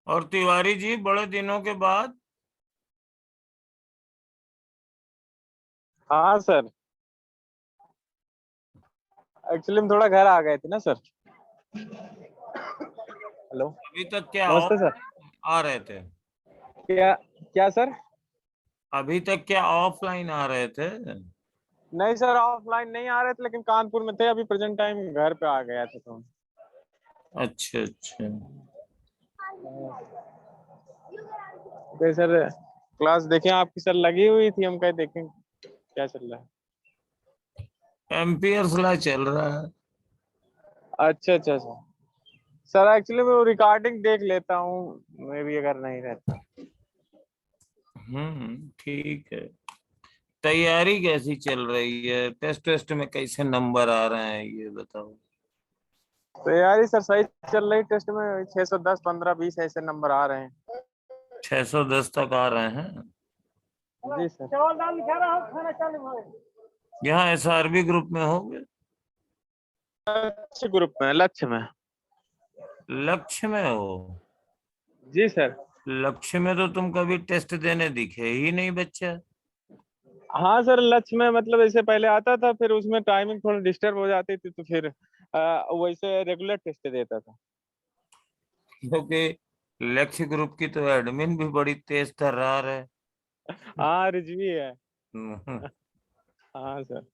और तिवारी जी, बड़े दिनों के बाद। हाँ सर। एक्चुअली हम थोड़ा घर आ गए थे ना सर। हेलो। अभी तक क्या नमस्ते सर। ऑफलाइन आ रहे थे? क्या क्या सर? अभी तक क्या ऑफलाइन आ रहे थे? नहीं सर, ऑफलाइन नहीं आ रहे थे, लेकिन कानपुर में थे। अभी प्रेजेंट टाइम घर पे आ गया था तो। अच्छा अच्छा। तो सर, क्लास देखें आपकी सर लगी हुई थी, हम कहे देखें क्या चल रहा है। एम्पियर्स लॉ चल रहा है। अच्छा अच्छा सर। सर एक्चुअली मैं वो रिकॉर्डिंग देख लेता हूँ, मैं भी अगर नहीं रहता। ठीक है। तैयारी कैसी चल रही है? टेस्ट टेस्ट में कैसे नंबर आ रहे हैं, ये बताओ। तैयारी सर सही चल रही। टेस्ट में 610, 15, 20 ऐसे नंबर आ रहे हैं। 610 तक आ रहे हैं। जी सर। चावल दाल लिखा रहा हूँ, खाना चालू भाई। यहाँ एसआरबी ग्रुप में होगे? लक्ष्य ग्रुप में, लक्ष्य में। लक्ष्य में हो? जी सर। लक्ष्य में तो तुम कभी टेस्ट देने दिखे ही नहीं बच्चा। हाँ सर, लक्ष्य में मतलब ऐसे पहले आता था, फिर उसमें टाइमिंग थोड़ा डिस्टर्ब हो जाती थी, तो फिर वैसे रेगुलर टेस्ट देता था। क्योंकि लक्ष्य ग्रुप की तो एडमिन भी बड़ी तेज तर्रार है। हाँ, रिजवी है। हम्म। हाँ सर।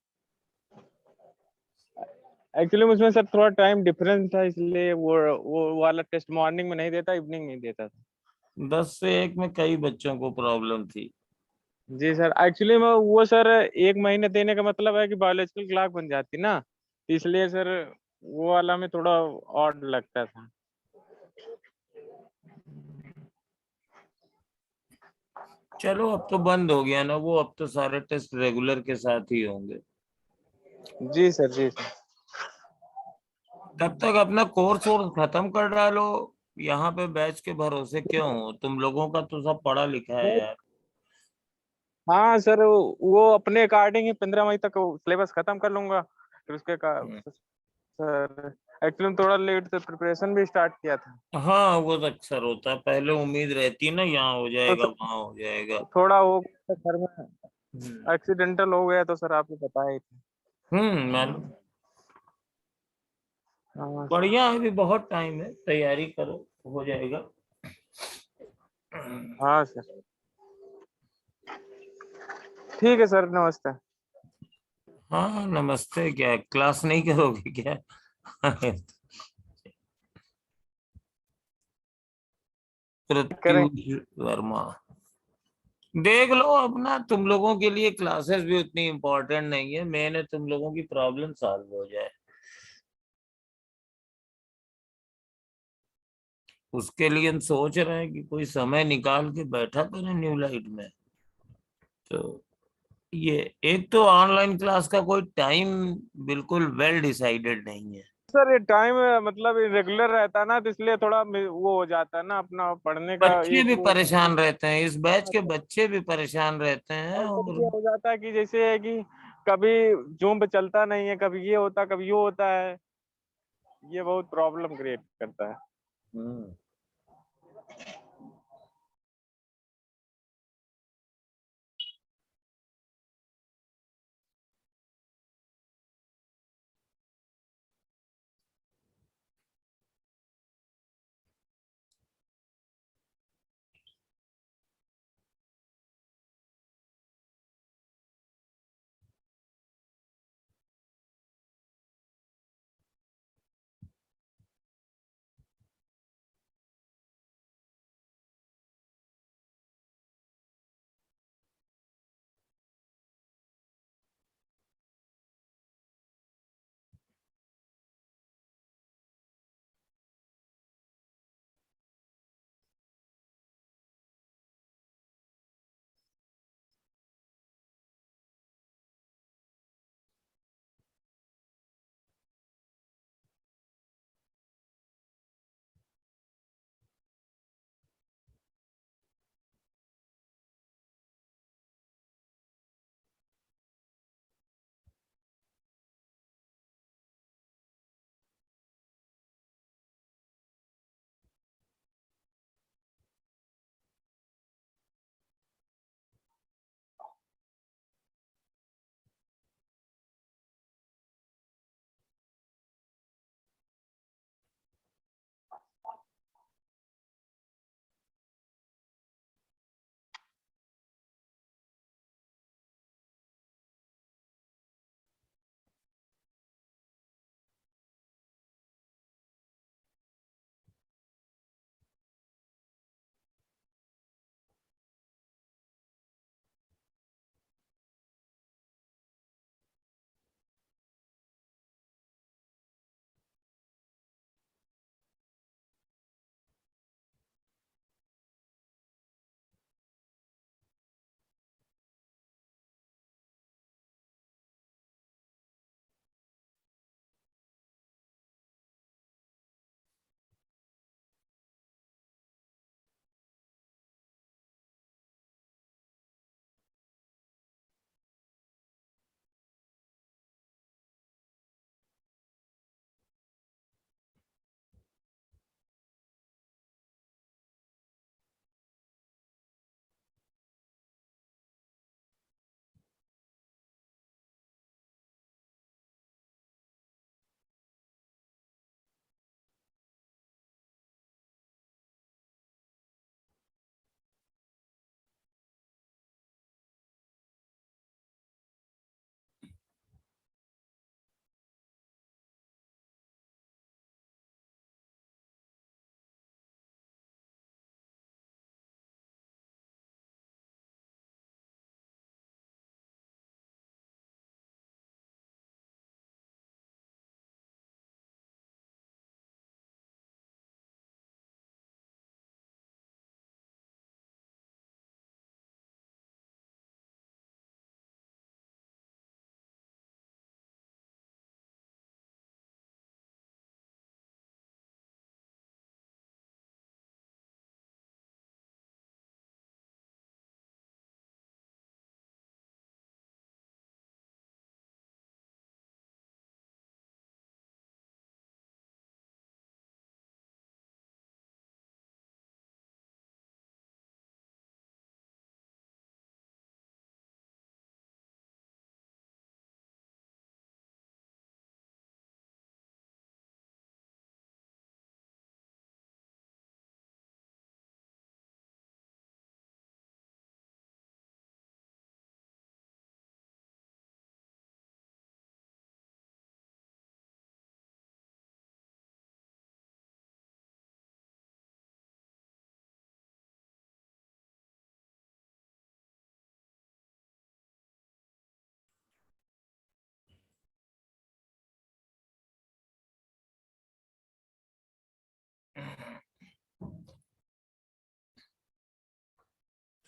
एक्चुअली उसमें सर थोड़ा टाइम डिफरेंस था, इसलिए वो वाला टेस्ट मॉर्निंग में नहीं देता, इवनिंग में देता था। 10 से 1 में कई बच्चों को प्रॉब्लम थी। जी सर। एक्चुअली मैं वो सर, एक महीने देने का मतलब है कि बायोलॉजिकल क्लॉक बन जाती ना, इसलिए सर वो वाला में थोड़ा ऑड लगता था। चलो, अब तो बंद हो गया ना वो, अब तो सारे टेस्ट रेगुलर के साथ ही होंगे। जी सर। जी सर। तब तक अपना कोर्स वोर्स खत्म कर डालो। यहाँ पे बैच के भरोसे क्यों हो? तुम लोगों का तो सब पढ़ा लिखा है यार। हाँ सर, वो अपने अकॉर्डिंग ही 15 मई तक सिलेबस खत्म कर लूंगा। फिर उसके का हम्म। सर, एक्चुअली थोड़ा लेट से प्रिपरेशन भी स्टार्ट किया था। हाँ, वो तो अक्सर होता है, पहले उम्मीद रहती है ना यहाँ हो तो जाएगा सर वहां हो जाएगा। थोड़ा हो गया था घर हम्म। में, एक्सीडेंटल हो गया, तो सर आपको पता ही था। मालूम। हाँ सर। बढ़िया है, अभी बहुत टाइम है, तैयारी करो, हो जाएगा। हाँ सर। ठीक है सर, नमस्ते। हाँ नमस्ते, क्या क्लास नहीं करोगे क्या? करें। प्रत्युष वर्मा। देख लो अपना, तुम लोगों के लिए क्लासेस भी उतनी इम्पोर्टेंट नहीं है, मेन है तुम लोगों की प्रॉब्लम सॉल्व हो जाए। उसके लिए हम सोच रहे हैं कि कोई समय निकाल के बैठा करें न्यू लाइट में। तो ये, एक तो ऑनलाइन क्लास का कोई टाइम बिल्कुल वेल डिसाइडेड नहीं है। सर ये टाइम मतलब रेगुलर रहता है ना, तो इसलिए थोड़ा वो हो जाता है ना, अपना पढ़ने का बच्चे एक भी वो। परेशान रहते हैं, इस बैच के बच्चे भी परेशान रहते हैं। और सर और ये हो जाता है कि जैसे है कि कभी जूम पे चलता नहीं है, कभी ये होता, कभी वो होता है। ये बहुत प्रॉब्लम क्रिएट करता है। हम्म।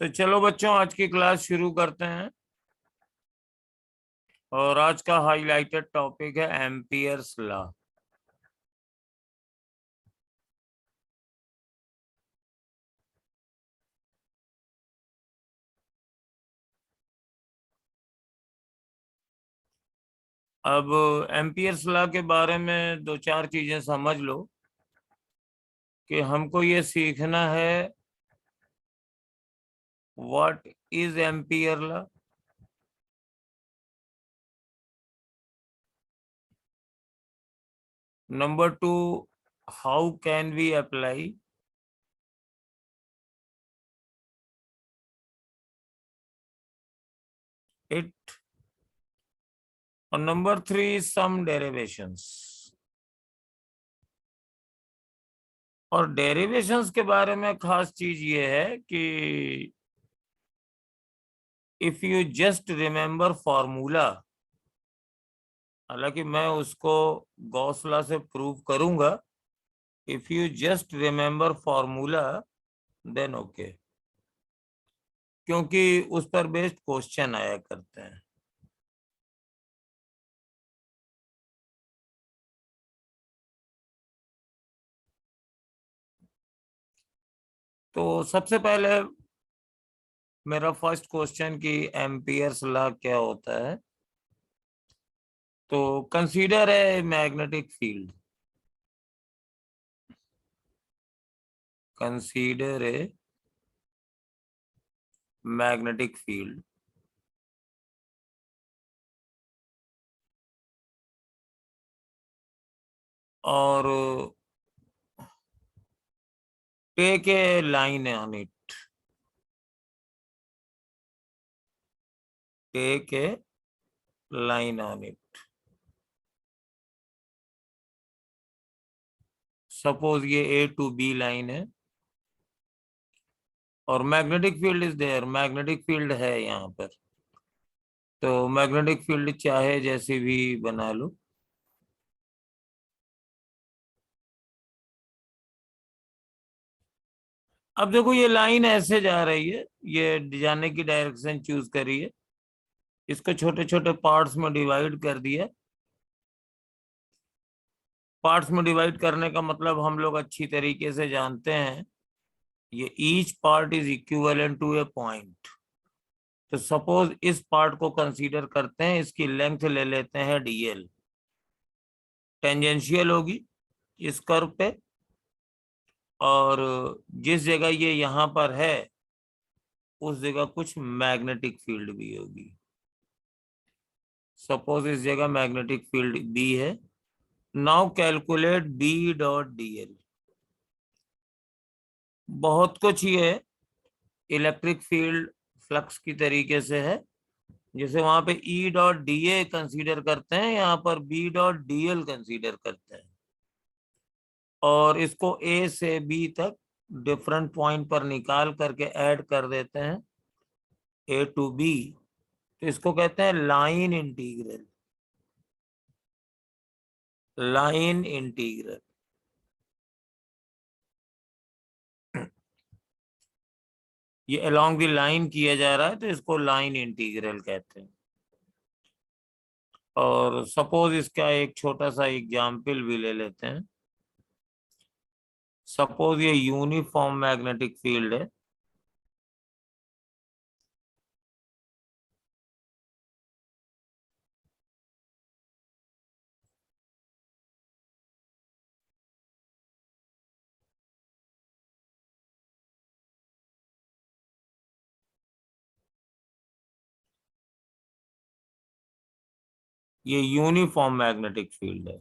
तो चलो बच्चों, आज की क्लास शुरू करते हैं। और आज का हाईलाइटेड टॉपिक है एम्पियर्स लॉ। अब एम्पियर्स लॉ के बारे में दो चार चीजें समझ लो कि हमको ये सीखना है what is Ampere law, number two how can we apply it, और नंबर थ्री सम डेरिवेशंस। और डेरिवेशंस के बारे में खास चीज ये है कि if you just remember formula, हालांकि मैं उसको गॉस लॉ से प्रूव करूंगा, if you just remember formula then okay, क्योंकि उस पर बेस्ड क्वेश्चन आया करते हैं। तो सबसे पहले मेरा फर्स्ट क्वेश्चन कि एम्पियर्स लॉ क्या होता है। तो कंसीडर है magnetic field, consider a magnetic field, और take a line on it, take a line on it. Suppose ये ए टू बी लाइन है और magnetic field is there, magnetic field है यहाँ पर। तो मैग्नेटिक फील्ड चाहे जैसी भी बना लो। अब देखो ये लाइन ऐसे जा रही है, ये जाने की डायरेक्शन चूज करी है, इसको छोटे छोटे पार्ट्स में डिवाइड कर दिया। पार्ट्स में डिवाइड करने का मतलब हम लोग अच्छी तरीके से जानते हैं, ये each part is equivalent to a point. तो सपोज इस पार्ट को कंसीडर करते हैं, इसकी लेंथ ले लेते हैं डीएल, टेंजेंशियल होगी इस कर्व पे, और जिस जगह ये यहाँ पर है उस जगह कुछ मैग्नेटिक फील्ड भी होगी। सपोज इस जगह मैग्नेटिक फील्ड बी है। Now calculate B dot dl. बहुत कुछ ये इलेक्ट्रिक फील्ड फ्लक्स की तरीके से है, जैसे वहां पे E dot D A consider करते हैं, यहाँ पर B dot D L consider करते हैं, और इसको ए से बी तक डिफरेंट पॉइंट पर निकाल करके ऐड कर देते हैं ए टू बी। तो इसको कहते हैं लाइन इंटीग्रल, लाइन इंटीग्रल। ये अलोंग द लाइन किया जा रहा है तो इसको लाइन इंटीग्रल कहते हैं। और सपोज इसका एक छोटा सा एग्जाम्पल भी ले लेते हैं। सपोज ये यूनिफॉर्म मैग्नेटिक फील्ड है, ये यूनिफॉर्म मैग्नेटिक फील्ड है,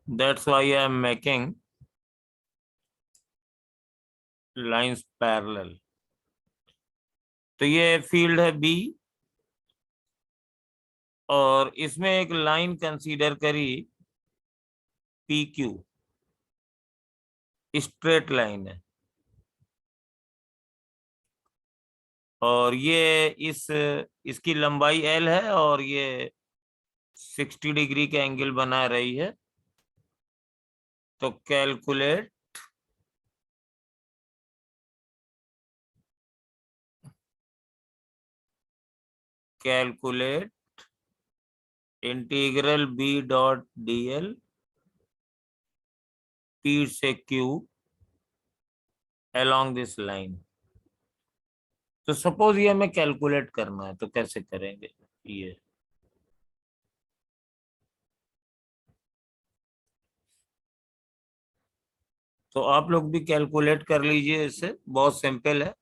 that's why I am making lines parallel. तो ये फील्ड है बी, और इसमें एक लाइन कंसीडर करी पी क्यू, स्ट्रेट लाइन है, और ये इसकी लंबाई एल है, और ये 60 डिग्री के एंगल बना रही है। तो calculate calculate integral b dot dl p से q along this line। तो सपोज ये हमें कैलकुलेट करना है, तो कैसे करेंगे ये? तो आप लोग भी कैलकुलेट कर लीजिए, इससे बहुत सिंपल है।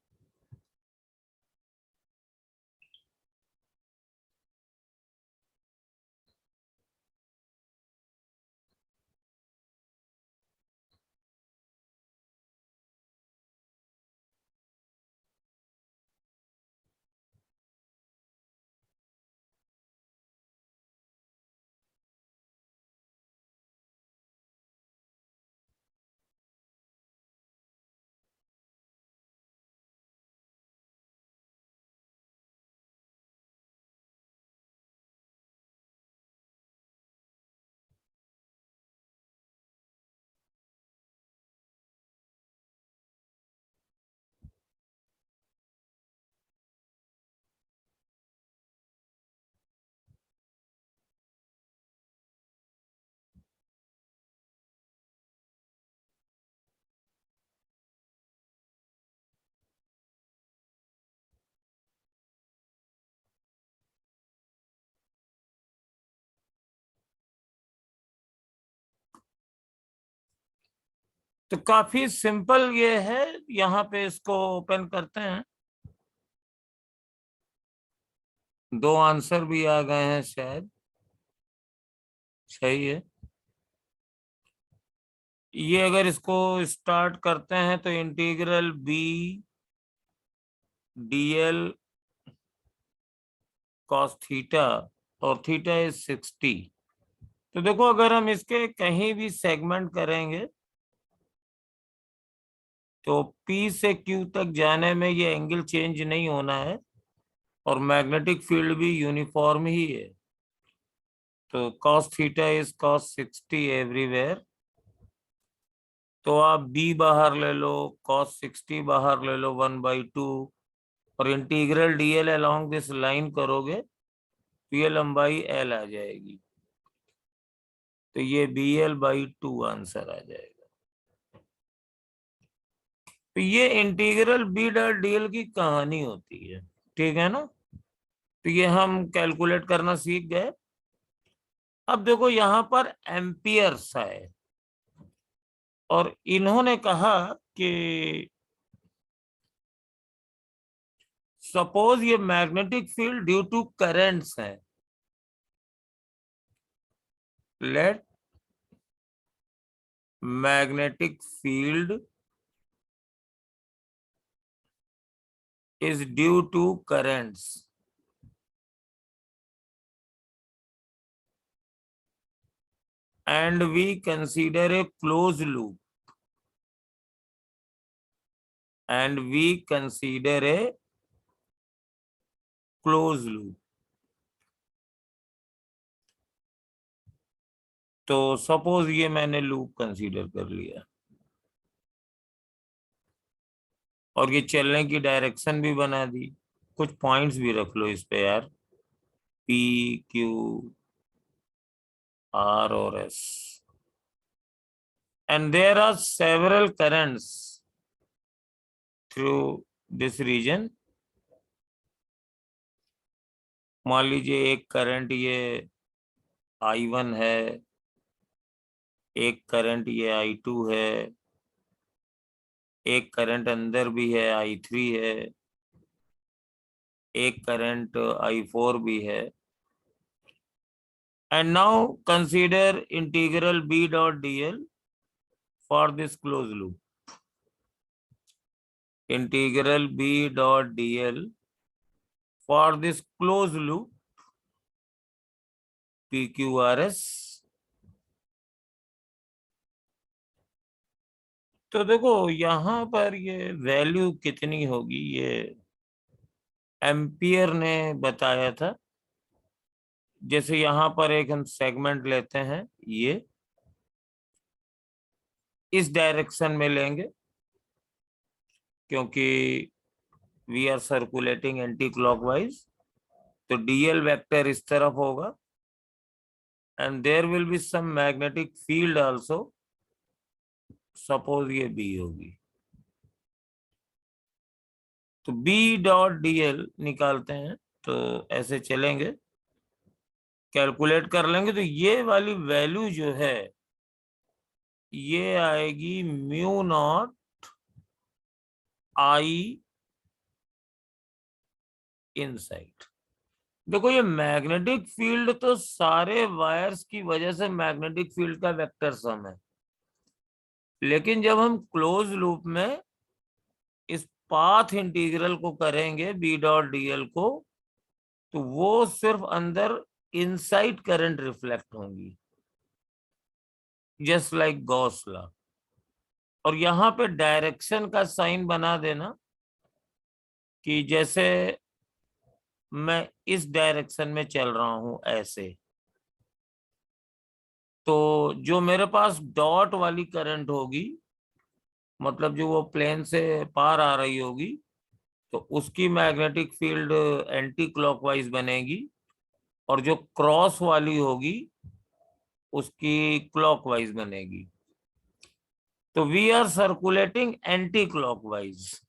तो काफी सिंपल ये है। यहाँ पे इसको ओपन करते हैं। दो आंसर भी आ गए हैं शायद। सही है। ये अगर इसको स्टार्ट करते हैं तो integral b dl cos theta, और थीटा इज 60। तो देखो, अगर हम इसके कहीं भी सेगमेंट करेंगे तो P से Q तक जाने में ये एंगल चेंज नहीं होना है, और मैग्नेटिक फील्ड भी यूनिफॉर्म ही है। तो cos theta is cos 60 everywhere. तो आप b बाहर ले लो, cos 60 बाहर ले लो 1/2, और integral dl along this line करोगे तो ये लंबाई l आ जाएगी। तो ये bl/2 आंसर आ जाएगा। तो ये इंटीग्रल b डॉट dl की कहानी होती है। ठीक है ना? तो ये हम कैलकुलेट करना सीख गए। अब देखो, यहां पर एम्पियर्स है, और इन्होंने कहा कि सपोज ये magnetic field due to currents है। Let magnetic field is due to currents, and we consider a closed loop, and we consider a closed loop। तो सपोज ये मैंने लूप कंसीडर कर लिया, और ये चलने की डायरेक्शन भी बना दी। कुछ पॉइंट्स भी रख लो इस पे यार, P Q R और S, and there are several currents through this region। मान लीजिए एक करंट ये I1 है, एक करंट ये I2 है, एक करंट अंदर भी है I3 है, एक करंट I4 भी है। And now consider integral b dot dl for this close loop. Integral b dot dl for this close loop PQRS। तो देखो, यहां पर ये वैल्यू कितनी होगी, ये एम्पियर ने बताया था। जैसे यहां पर एक हम सेगमेंट लेते हैं, ये इस डायरेक्शन में लेंगे, क्योंकि we are circulating anti clockwise. तो डीएल वेक्टर इस तरफ होगा and there will be some magnetic field also, suppose ये बी होगी, तो बी डॉट डीएल निकालते हैं। तो ऐसे चलेंगे, कैलकुलेट कर लेंगे, तो ये वाली वैल्यू जो है ये आएगी म्यू नॉट आई इनसाइड। देखो ये मैग्नेटिक फील्ड तो सारे वायर्स की वजह से मैग्नेटिक फील्ड का वेक्टर सम है, लेकिन जब हम क्लोज लूप में इस पाथ इंटीग्रल को करेंगे बी डॉट डीएल को, तो वो सिर्फ अंदर इनसाइड करंट रिफ्लेक्ट होंगी, जस्ट लाइक गॉस लॉ। और यहाँ पे डायरेक्शन का साइन बना देना कि जैसे मैं इस डायरेक्शन में चल रहा हूं ऐसे, तो जो मेरे पास डॉट वाली करंट होगी, मतलब जो वो प्लेन से पार आ रही होगी, तो उसकी मैग्नेटिक फील्ड एंटी क्लॉकवाइज बनेगी, और जो क्रॉस वाली होगी उसकी क्लॉकवाइज बनेगी। तो we are circulating anti clockwise,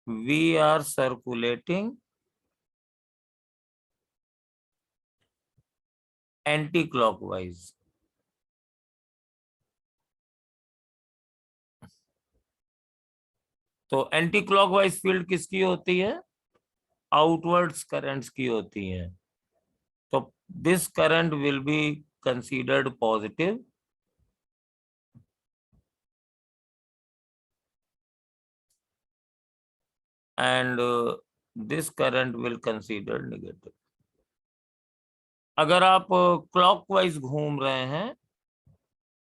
we are circulating anti clockwise. तो एंटी क्लॉकवाइज फील्ड किसकी होती है? आउटवर्ड्स करंट्स की होती है। तो this current will be considered positive and this current will considered negative. अगर आप क्लॉकवाइज घूम रहे हैं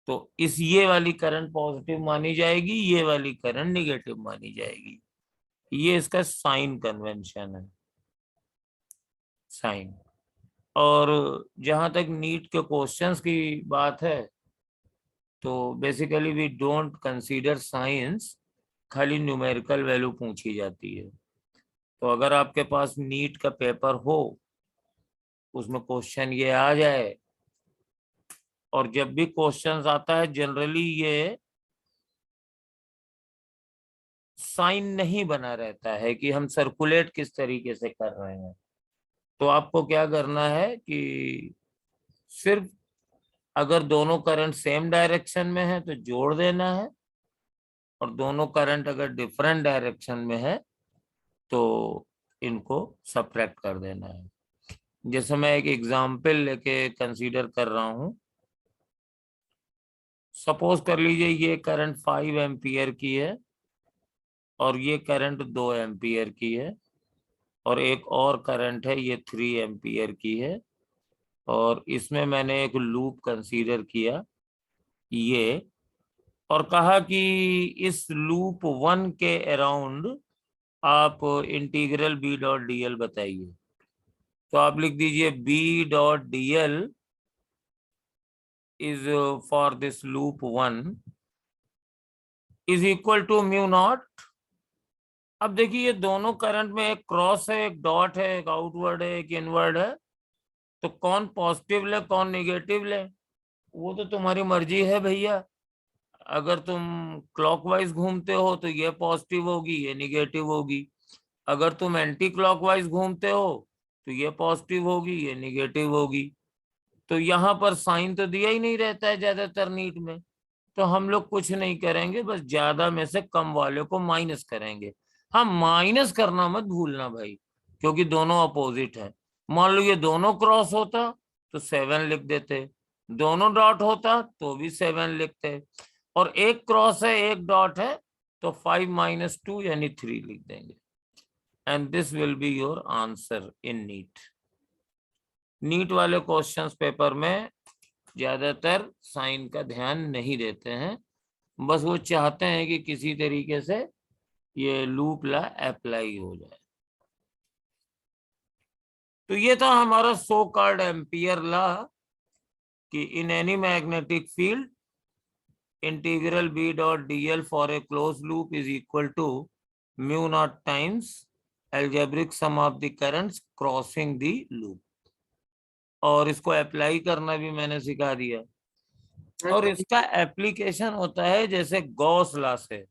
तो ये वाली करंट पॉजिटिव मानी जाएगी, ये वाली करंट नेगेटिव मानी जाएगी। ये इसका साइन कन्वेंशन है, साइन। और जहां तक नीट के क्वेश्चंस की बात है, तो basically we don't consider signs, खाली न्यूमेरिकल वैल्यू पूछी जाती है। तो अगर आपके पास नीट का पेपर हो, उसमें क्वेश्चन ये आ जाए, और जब भी क्वेश्चंस आता है जनरली ये साइन नहीं बना रहता है कि हम सर्कुलेट किस तरीके से कर रहे हैं। तो आपको क्या करना है कि सिर्फ अगर दोनों करंट सेम डायरेक्शन में है तो जोड़ देना है, और दोनों करंट अगर डिफरेंट डायरेक्शन में है तो इनको सब्ट्रैक्ट कर देना है। जैसे मैं एक एग्जाम्पल लेके कंसीडर कर रहा हूं, सपोज कर लीजिए ये करंट 5 एम्पियर की है और ये करंट 2 एम्पियर की है, और एक और करंट है ये 3 एम्पियर की है, और इसमें मैंने एक लूप कंसीडर किया ये, और कहा कि इस लूप 1 के अराउंड आप इंटीग्रल बी डॉट डीएल बताइए। तो आप लिख दीजिए B dot dl is for this loop 1 is equal to mu naught. अब देखिए ये दोनों करंट में एक क्रॉस है, एक डॉट है, एक आउटवर्ड है, एक इनवर्ड है, तो कौन पॉजिटिव ले कौन निगेटिव ले वो तो तुम्हारी मर्जी है भैया। अगर तुम क्लॉकवाइज घूमते हो तो ये पॉजिटिव होगी, ये निगेटिव होगी। अगर तुम एंटी क्लॉकवाइज घूमते हो तो ये पॉजिटिव होगी, ये निगेटिव होगी। तो यहाँ पर साइन तो दिया ही नहीं रहता है ज्यादातर नीट में, तो हम लोग कुछ नहीं करेंगे, बस ज्यादा में से कम वाले को माइनस करेंगे। हाँ, माइनस करना मत भूलना भाई, क्योंकि दोनों अपोजिट है। मान लो ये दोनों क्रॉस होता तो 7 लिख देते, दोनों डॉट होता तो भी 7 लिखते, और एक क्रॉस है एक डॉट है तो 5 - 2 यानी 3 लिख देंगे। And this will be your answer in NEET. NEET वाले क्वेश्चंस पेपर में ज्यादातर साइन का ध्यान नहीं देते हैं, बस वो चाहते हैं कि किसी तरीके से ये लूप ला अप्लाई हो जाए। तो ये था हमारा सो कॉल्ड एम्पियर लॉ कि in any magnetic field integral B dot dl for a close loop is equal to mu naught times algebraic sum of the currents crossing the loop, और इसको apply करना भी मैंने सिखा दिया। और इसका एप्लीकेशन होता है जैसे गॉस लॉ से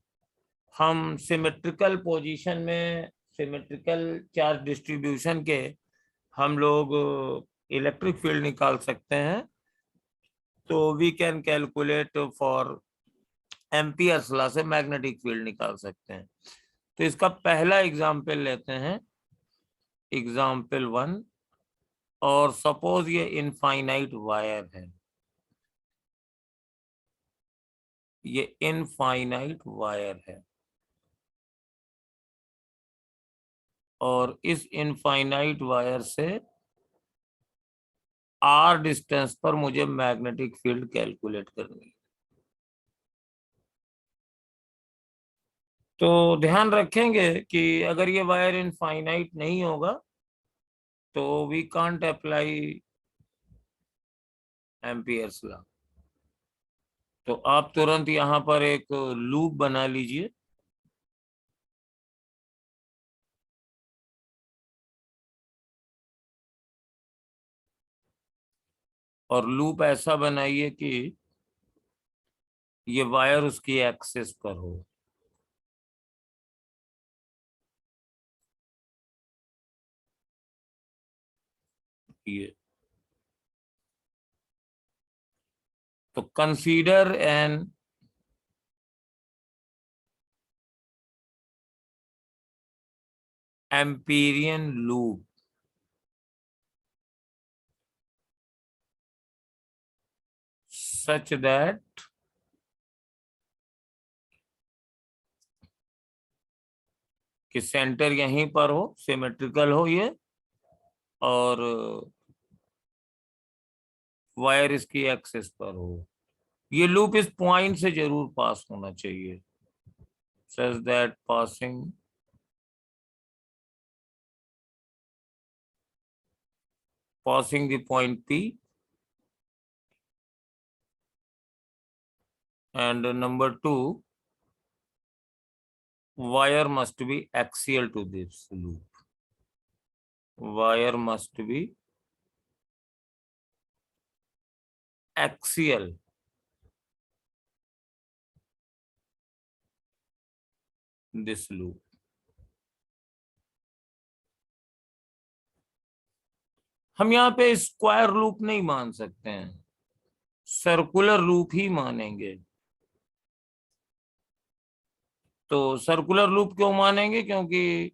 हम सिमेट्रिकल पोजीशन में सिमेट्रिकल चार्ज डिस्ट्रीब्यूशन के हम लोग इलेक्ट्रिक फील्ड निकाल सकते हैं। तो we can calculate for Ampere's law से मैग्नेटिक फील्ड निकाल सकते हैं। तो इसका पहला एग्जाम्पल लेते हैं, एग्जाम्पल 1। और सपोज ये इनफाइनाइट वायर है, ये इनफाइनाइट वायर है, और इस इनफाइनाइट वायर से आर डिस्टेंस पर मुझे मैग्नेटिक फील्ड कैलकुलेट करनी है। तो ध्यान रखेंगे कि अगर ये वायर इनफाइनाइट नहीं होगा तो we can't apply Ampere's law. तो आप तुरंत यहां पर एक लूप बना लीजिए। और लूप ऐसा बनाइए कि ये वायर उसकी एक्सिस पर हो। ये तो consider N Amperian loop such that कि सेंटर यहीं पर हो, सिमेट्रिकल हो ये, और वायर इसकी एक्सिस पर हो। ये लूप इस पॉइंट से जरूर पास होना चाहिए, such that passing the point P, and number 2, wire must be axial to this loop. Wire must be axial this loop. हम यहाँ पे स्क्वायर लूप नहीं मान सकते हैं, सर्कुलर लूप ही मानेंगे। तो सर्कुलर लूप क्यों मानेंगे? क्योंकि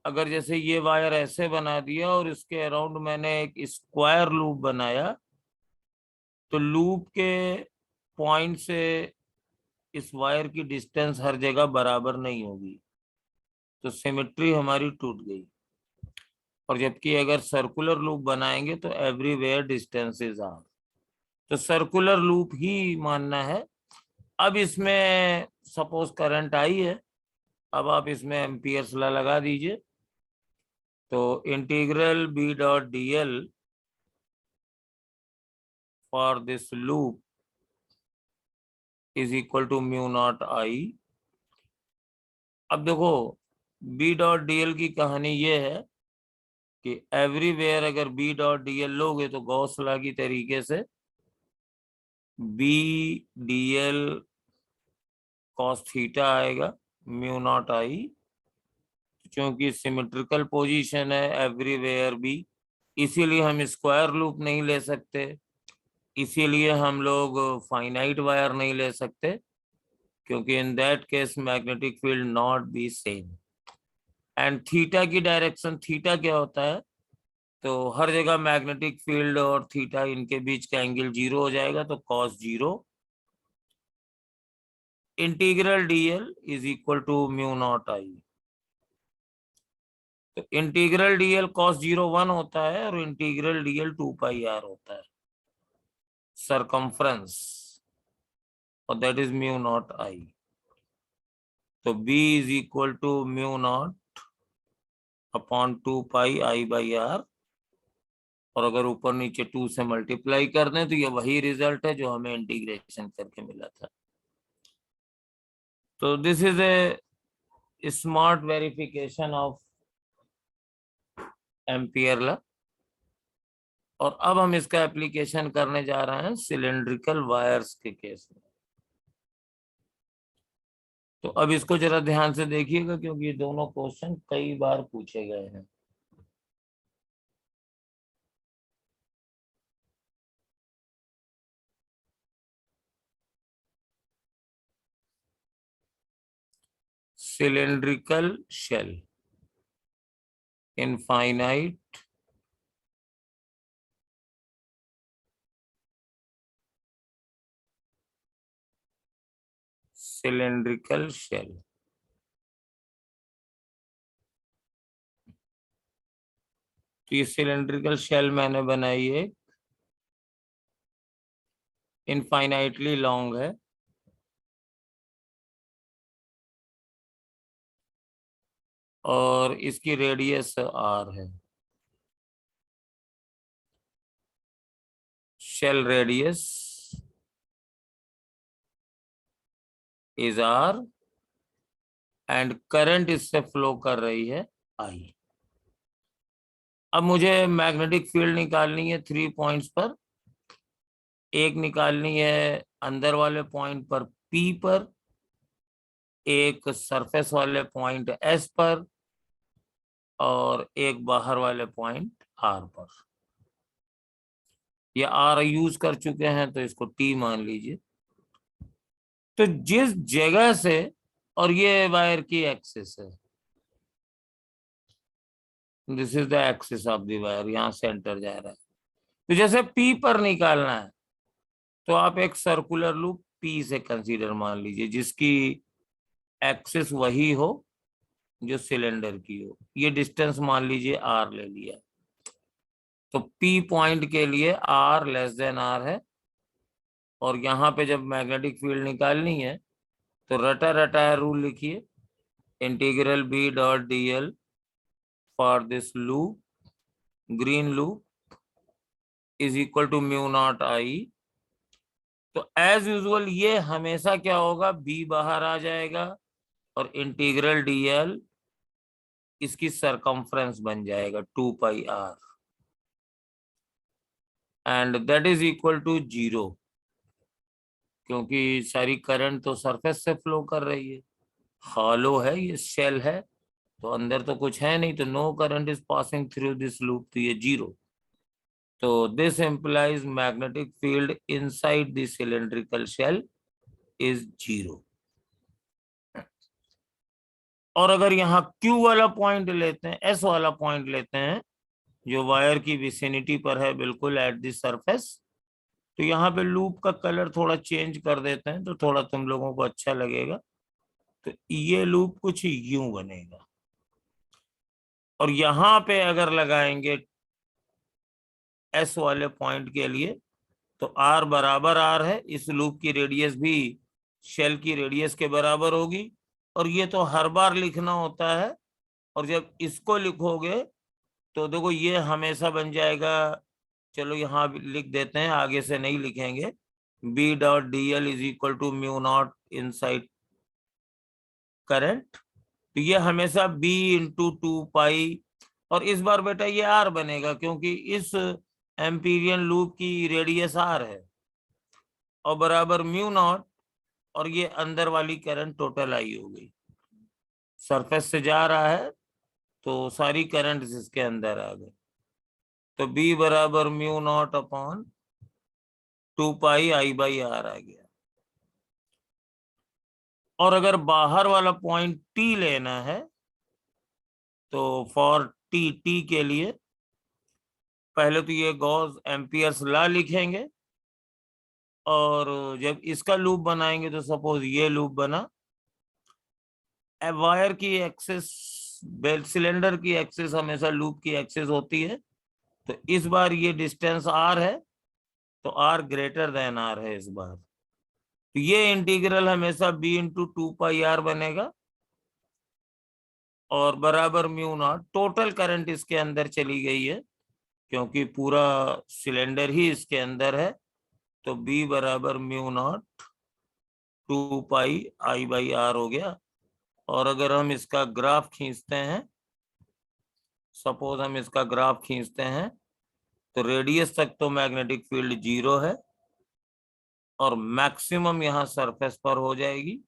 अगर जैसे ये वायर ऐसे बना दिया और इसके अराउंड मैंने एक स्क्वायर लूप बनाया, तो लूप के पॉइंट से इस वायर की डिस्टेंस हर जगह बराबर नहीं होगी, तो सिमेट्री हमारी टूट गई। और जबकि अगर सर्कुलर लूप बनाएंगे तो एवरीवेयर डिस्टेंसेस आर, तो सर्कुलर लूप ही मानना है। अब इसमें सपोज करंट आई है, अब आप इसमें एम्पियर्स लॉ लगा दीजिए। तो integral B dot D L for this loop is equal to mu naught I. अब देखो बी डॉट डी एल की कहानी ये है कि एवरीवेयर अगर बी डॉट डी एल लोगे तो गॉस लॉ की तरीके से B D L cos theta आएगा म्यू नॉट आई, क्योंकि सिमेट्रिकल पोजीशन है एवरीवेयर बी, इसीलिए हम स्क्वायर लूप नहीं ले सकते, इसीलिए हम लोग फाइनाइट वायर नहीं ले सकते, क्योंकि in that case magnetic field not be same. And theta की डायरेक्शन, थीटा क्या होता है? तो हर जगह मैग्नेटिक फील्ड और थीटा इनके बीच का एंगल 0 हो जाएगा, तो cos 0 integral dl is equal to mu naught I. तो इंटीग्रल dl cos 0 1 होता है और इंटीग्रल dl 2 पाई r होता है, सरकमफ्रेंस, और that is mu naught I. तो b is equal to mu naught upon 2 pi I by R, और अगर ऊपर नीचे 2 से मल्टीप्लाई कर दें तो ये वही रिजल्ट है जो हमें इंटीग्रेशन करके मिला था। तो this is a smart verification of Ampere law. और अब हम इसका एप्लीकेशन करने जा रहे हैं सिलेंड्रिकल वायर्स के केस में। तो अब इसको जरा ध्यान से देखिएगा, क्योंकि ये दोनों क्वेश्चन कई बार पूछे गए हैं। cylindrical shell, infinite cylindrical shell। तो ये सिलेंड्रिकल शेल मैंने बनाई है, इनफाइनाइटली लॉन्ग है, और इसकी रेडियस आर है। Shell radius is R and current इससे फ्लो कर रही है आई। अब मुझे मैग्नेटिक फील्ड निकालनी है 3 पॉइंट्स पर। एक निकालनी है अंदर वाले पॉइंट पर P पर, एक सरफेस वाले पॉइंट S पर, और एक बाहर वाले पॉइंट R पर। ये R यूज कर चुके हैं तो इसको T मान लीजिए। तो जिस जगह से, और ये वायर की एक्सिस है, this is the axis of the wire, यहां सेंटर जा रहा है। तो जैसे P पर निकालना है तो आप एक सर्कुलर लूप P से कंसीडर मान लीजिए, जिसकी एक्सिस वही हो जो सिलेंडर की हो। ये डिस्टेंस मान लीजिए R ले लिया। तो P पॉइंट के लिए R लेस देन R है, और यहाँ पे जब मैग्नेटिक फील्ड निकालनी है तो रटा रटाया रूल लिखिए, integral B dot dl for this loop, green loop, is equal to mu naught I। तो एज यूजुअल ये हमेशा क्या होगा, B बाहर आ जाएगा और इंटीग्रल dl इसकी सरकमफ्रेंस बन जाएगा 2 pi r, and that is equal to 0, क्योंकि सारी करंट तो सरफेस से फ्लो कर रही है। हॉलो है ये, शेल है, तो अंदर तो कुछ है नहीं, तो no current is passing through this loop, तो ये 0। तो this implies magnetic field inside the cylindrical shell is 0। और अगर यहाँ Q वाला पॉइंट लेते हैं, S वाला पॉइंट लेते हैं, जो वायर की विसिनिटी पर है बिल्कुल एट द सरफेस, तो यहाँ पे लूप का कलर थोड़ा चेंज कर देते हैं तो थोड़ा तुम लोगों को अच्छा लगेगा। तो ये लूप कुछ यूं बनेगा, और यहाँ पे अगर लगाएंगे S वाले पॉइंट के लिए तो R बराबर R है, इस लूप की रेडियस भी शेल की रेडियस के बराबर होगी। और ये तो हर बार लिखना होता है, और जब इसको लिखोगे तो देखो ये हमेशा बन जाएगा, चलो यहाँ लिख देते हैं, आगे से नहीं लिखेंगे, B dot dl is equal to mu naught inside current. तो ये हमेशा B इंटू 2 पाई, और इस बार बेटा ये R बनेगा क्योंकि इस एम्पीरियन लूप की रेडियस R है, और बराबर म्यू नॉट, और ये अंदर वाली करंट टोटल आई हो गई, सरफेस से जा रहा है तो सारी करंट इसके अंदर आ गई। तो B बराबर म्यू नॉट अपॉन 2 पाई I/R आ गया। और अगर बाहर वाला पॉइंट T लेना है तो फॉर T के लिए पहले तो ये गॉस एम्पियर्स लॉ लिखेंगे, और जब इसका लूप बनाएंगे तो सपोज ये लूप बना, वायर की एक्सिस, बेल्ट सिलेंडर की एक्सिस हमेशा लूप की एक्सिस होती है। तो इस बार ये डिस्टेंस R है, तो R ग्रेटर देन R है इस बार। तो ये इंटीग्रल हमेशा B इंटू 2 पाई R बनेगा, और बराबर म्यू नॉट, टोटल करंट इसके अंदर चली गई है क्योंकि पूरा सिलेंडर ही इसके अंदर है। तो B बराबर म्यू नॉट 2 पाई I/R हो गया। और अगर हम इसका ग्राफ खींचते हैं सपोज हम इसका ग्राफ खींचते हैं तो रेडियस तक तो मैग्नेटिक फील्ड 0 है और मैक्सिमम यहाँ सरफेस पर हो जाएगी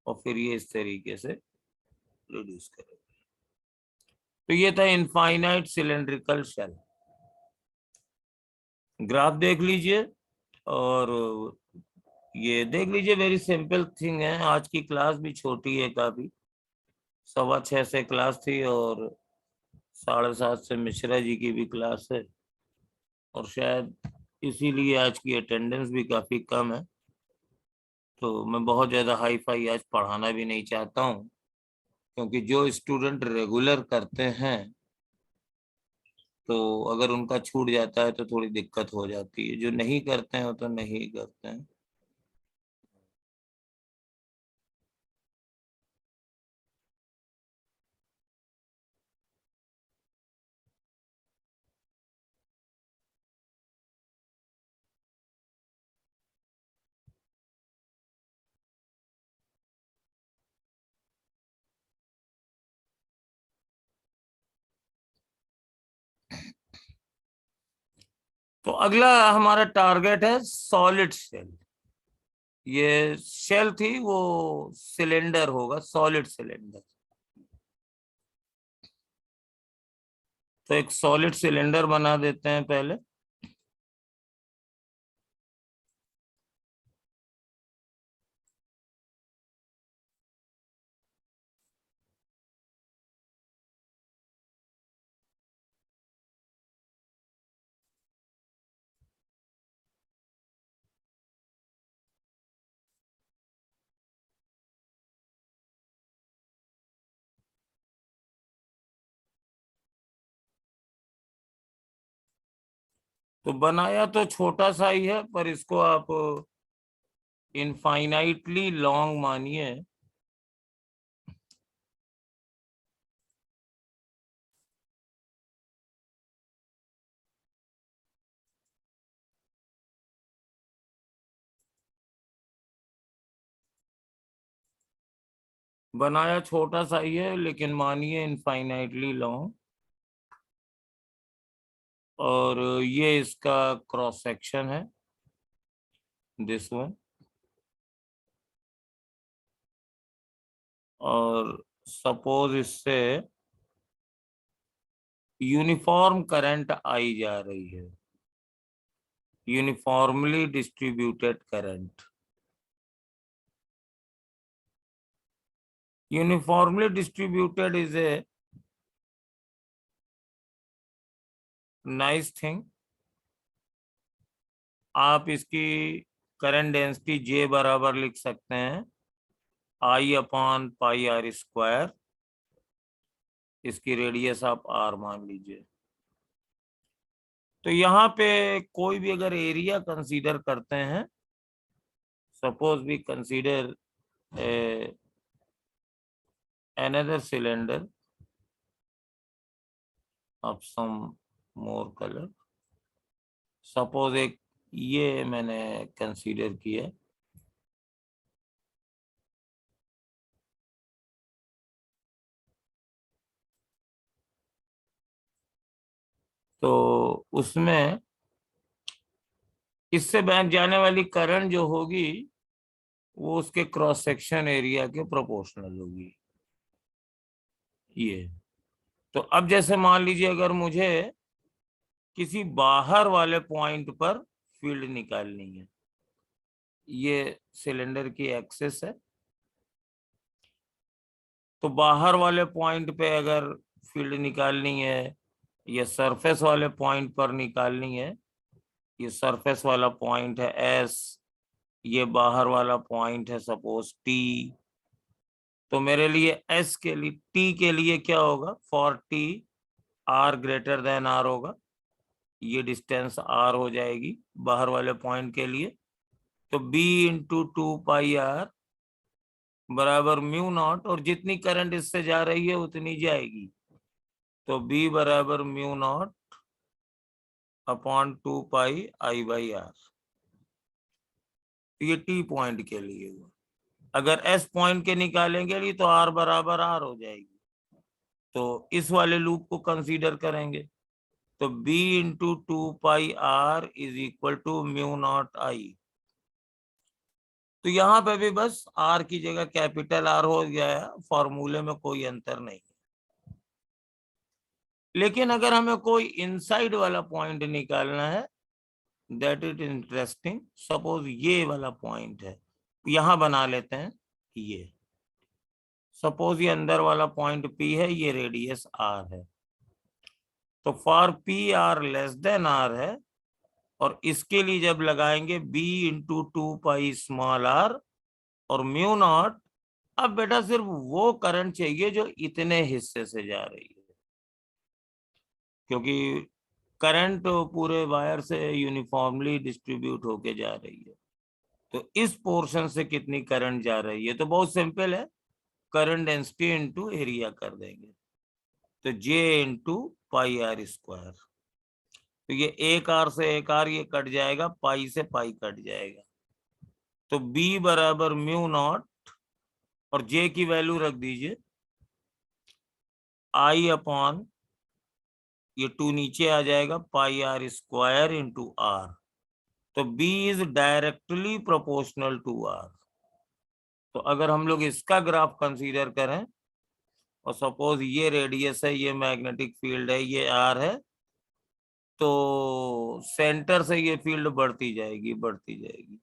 और फिर ये इस तरीके से रिड्यूस करेगा। तो ये था इनफाइनाइट सिलेंड्रिकल शेल। ग्राफ देख लीजिए और ये देख लीजिए, वेरी सिंपल थिंग है। आज की क्लास भी छोटी है काफी, 6:15 से क्लास थी और 7:30 से मिश्रा जी की भी क्लास है और शायद इसीलिए आज की अटेंडेंस भी काफी कम है। तो मैं बहुत ज्यादा हाई फाई आज पढ़ाना भी नहीं चाहता हूँ, क्योंकि जो स्टूडेंट रेगुलर करते हैं तो अगर उनका छूट जाता है तो थोड़ी दिक्कत हो जाती है, जो नहीं करते हैं वो तो नहीं करते हैं। तो अगला हमारा टारगेट है सॉलिड शेल। ये शेल थी वो सिलेंडर होगा, सॉलिड सिलेंडर। तो एक सॉलिड सिलेंडर बना देते हैं पहले। तो बनाया तो छोटा सा ही है, पर इसको आप इनफाइनाइटली लॉन्ग मानिए। बनाया छोटा सा ही है लेकिन मानिए इनफाइनाइटली लॉन्ग। और ये इसका क्रॉस सेक्शन है, दिस वन। और सपोज इससे यूनिफॉर्म करंट आई जा रही है, uniformly distributed current. Uniformly distributed is a nice thing. आप इसकी करंट डेंसिटी J बराबर लिख सकते हैं I/πr²। इसकी रेडियस आप R मान लीजिए। तो यहाँ पे कोई भी अगर एरिया कंसीडर करते हैं, suppose we consider another cylinder of some more color। Suppose एक ये मैंने कंसीडर किया। तो उसमें इससे बह जाने वाली करंट जो होगी वो उसके क्रॉस सेक्शन एरिया के प्रोपोर्शनल होगी। ये तो अब जैसे मान लीजिए अगर मुझे किसी बाहर वाले पॉइंट पर फील्ड निकालनी है, ये सिलेंडर की एक्सिस है, तो बाहर वाले पॉइंट पे अगर फील्ड निकालनी है या सरफेस वाले पॉइंट पर निकालनी है, ये सरफेस वाला पॉइंट है S, ये बाहर वाला पॉइंट है सपोज T। तो मेरे लिए S के लिए, T के लिए क्या होगा, for T R greater than R होगा। ये डिस्टेंस R हो जाएगी बाहर वाले पॉइंट के लिए। तो B/2πr बराबर μ0, और जितनी करंट इससे जा रही है उतनी जाएगी। तो B बराबर μ0/2πI/R। ये T पॉइंट के लिए हुआ। अगर S पॉइंट के निकालेंगे लिए तो R बराबर R हो जाएगी। तो इस वाले लूप को कंसीडर करेंगे, तो b into 2 πr is equal to mu naught I. तो यहाँ पे भी बस r की जगह कैपिटल R हो गया है, फॉर्मूले में कोई अंतर नहीं। लेकिन अगर हमें कोई इनसाइड वाला पॉइंट निकालना है, दैट इज इंटरेस्टिंग। सपोज ये वाला पॉइंट है, यहां बना लेते हैं ये। सपोज ये अंदर वाला पॉइंट P है, ये रेडियस R है। तो फॉर P r r है, और इसके लिए जब लगाएंगे b इंटू 2 π r और म्यू नॉट। अब बेटा सिर्फ वो करंट चाहिए जो इतने हिस्से से जा रही है, क्योंकि करंट पूरे वायर से यूनिफॉर्मली डिस्ट्रीब्यूट होके जा रही है। तो इस पोर्शन से कितनी करंट जा रही है, तो बहुत सिंपल है, करंट डेंसिटी इंटू एरिया कर देंगे। तो J इंटू πr²। तो ये एक आर से एक आर ये कट जाएगा, पाई से पाई कट जाएगा। तो B बराबर म्यू नॉट, और J की वैल्यू रख दीजिए I अपॉन, ये 2 नीचे आ जाएगा, πr² इंटू R। तो B is directly proportional to R। तो अगर हम लोग इसका ग्राफ कंसीडर करें, और सपोज ये रेडियस है, ये मैग्नेटिक फील्ड है, ये R है, तो सेंटर से ये फील्ड बढ़ती जाएगी बढ़ती जाएगी,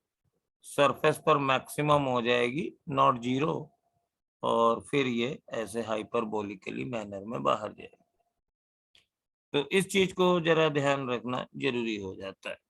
सरफेस पर मैक्सिमम हो जाएगी, नॉट जीरो, और फिर ये ऐसे हाइपरबोलिकली मैनर में बाहर जाएगी। तो इस चीज को जरा ध्यान रखना जरूरी हो जाता है।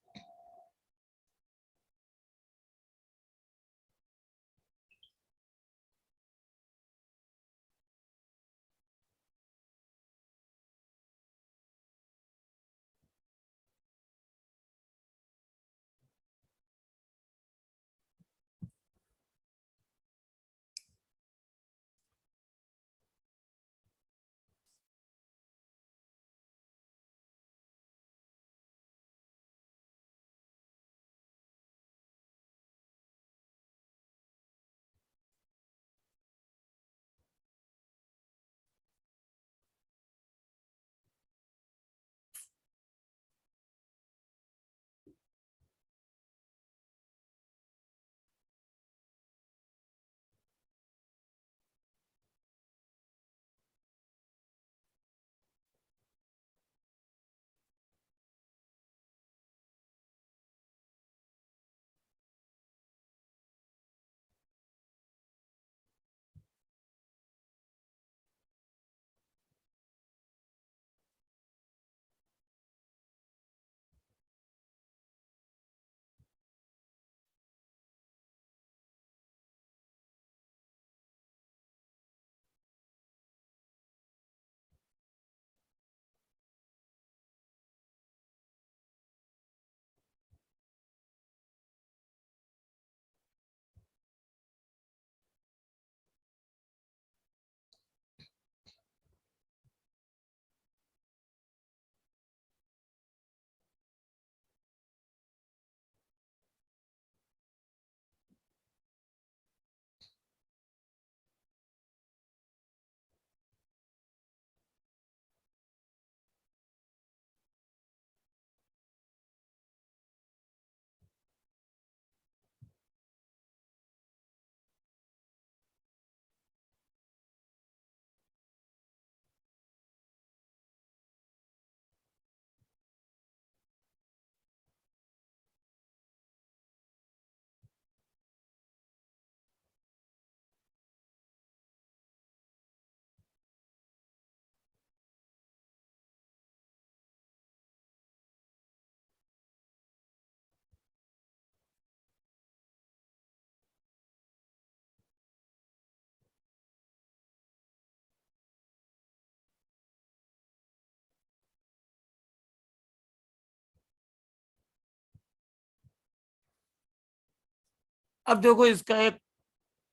अब देखो, इसका एक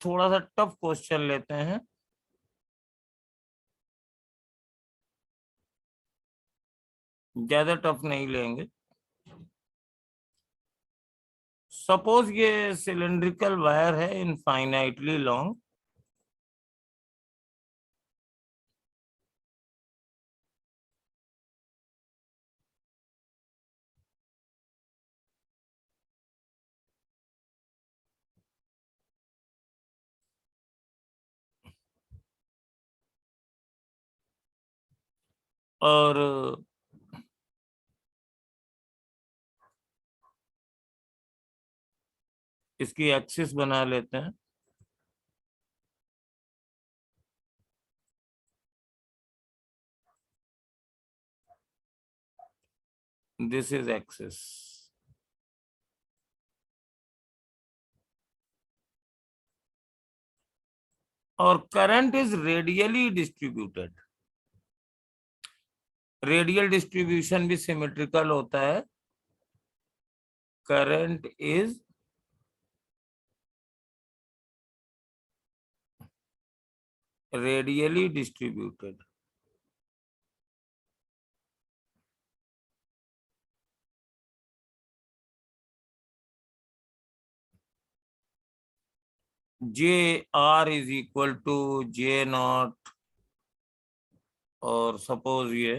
थोड़ा सा टफ क्वेश्चन लेते हैं। ज्यादा टफ नहीं लेंगे। सपोज ये सिलेंड्रिकल वायर है, इनफाइनाइटली लॉन्ग, और इसकी एक्सिस बना लेते हैं। This is axis. और current is radially distributed. Radial distribution भी सिमेट्रिकल होता है। Current is radially distributed. J R is equal to J naught, और सपोज ये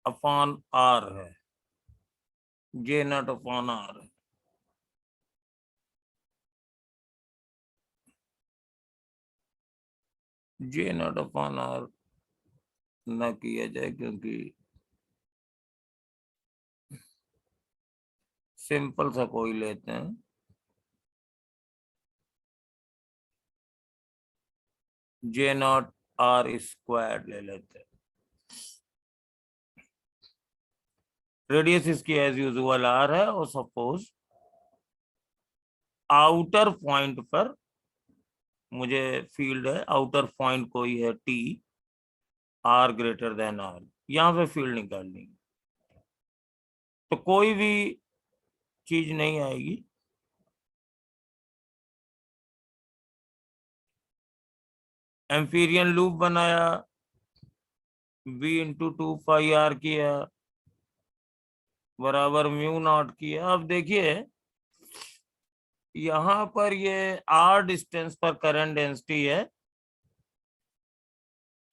अपॉन आर है, जे नॉट अपॉन आर है। जे नॉट अपॉन आर न किया जाए, क्योंकि सिंपल सा कोई लेते हैं। जे नॉट आर स्क्वायर ले लेते हैं। रेडियस इसकी एज यूजुअल आर है, और सपोज आउटर पॉइंट पर मुझे फील्ड है, आउटर पॉइंट कोई है T, R greater than R, यहां पे फील्ड निकालनी है। तो कोई भी चीज नहीं आएगी। एम्पीरियन लूप बनाया, बी इंटू 2 पाई आर किया, बराबर म्यू नॉट किया। अब देखिए यहां पर ये आर डिस्टेंस पर करंट डेंसिटी है,